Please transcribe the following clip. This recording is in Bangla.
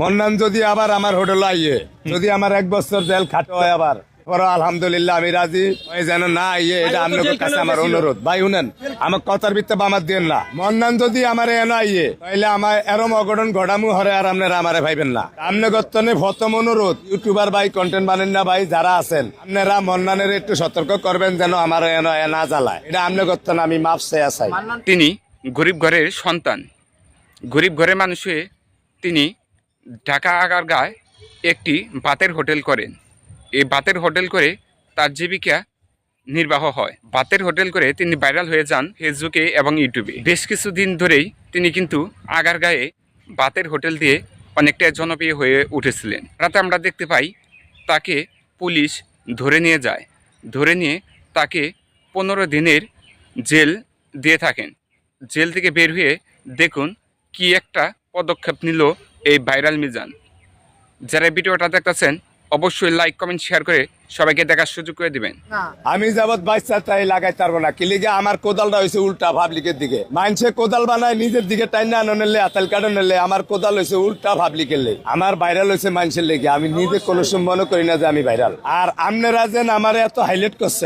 মন্নান যদি আবার আমার হোটেল আইয়ে যদি আমার 1 বছর জেল খাটো হয় আবার আলহামদুলিল্লাহ আমি রাজি ওই যেন না আইয়ে এটা আপনাদের কাছে আমার অনুরোধ। ভাই শুনেন আমার কথার ভিত্তিতে বামাত দিয়েন না। মন্নান যদি আমার এন আইয়ে তাহলে আমার এরম অঘটন ঘটামু হরে আর আপনারা আমারে ভাইবেন না। আপনি গতনে প্রথম অনুরোধ ইউটিউবার ভাই কন্টেন্ট বানেন না ভাই যারা আছেন আপনারা মন্নানের একটু সতর্ক করবেন যেন আমার এন না জ্বালায়। এটা আপনি গতনে আমি মাপ চেয়ে চাই। তিনি গরিব ঘরের সন্তান। গরিব ঘরের মানুষে তিনি ঢাকা আগারগাঁয় একটি ভাতের হোটেল করেন। এই ভাতের হোটেল করে তার জীবিকা নির্বাহ হয়। ভাতের হোটেল করে তিনি ভাইরাল হয়ে যান ফেসবুকে এবং ইউটিউবে। বেশ কিছুদিন ধরেই তিনি কিন্তু আগারগাঁয়ে ভাতের হোটেল দিয়ে অনেকটা জনপ্রিয় হয়ে উঠেছিলেন। রাতে আমরা দেখতে পাই তাকে পুলিশ ধরে নিয়ে যায়। ধরে নিয়ে তাকে 15 দিনের জেল দিয়ে থাকেন। জেল থেকে বের হয়ে দেখুন কি একটা পদক্ষেপ নিল এই ভাইরাল মিজান। যারা ভিডিওটা দেখতেছেন অবশ্যই লাইক কমেন্ট শেয়ার করে সবাইকে দেখার সুযোগ করে দিবেন। আমি যাবত বাইসা তাই লাগাইতে পারবো না কিলিগে আমার কোদালটা হয়েছে উল্টা পাবলিকের দিকে। মানুষে কোদাল বানায় নিজের দিকে টাইন না নিলে আতাল কাটা নিলে আমার কোদাল হয়েছে উল্টা পাবলিকের লেগে। আমার ভাইরাল হয়েছে মানুষের লেগে। আমি নিজে কোনো সময় মনে করি না যে আমি ভাইরাল। আর আপনারা যেন আমার এত হাইলাইট করছেন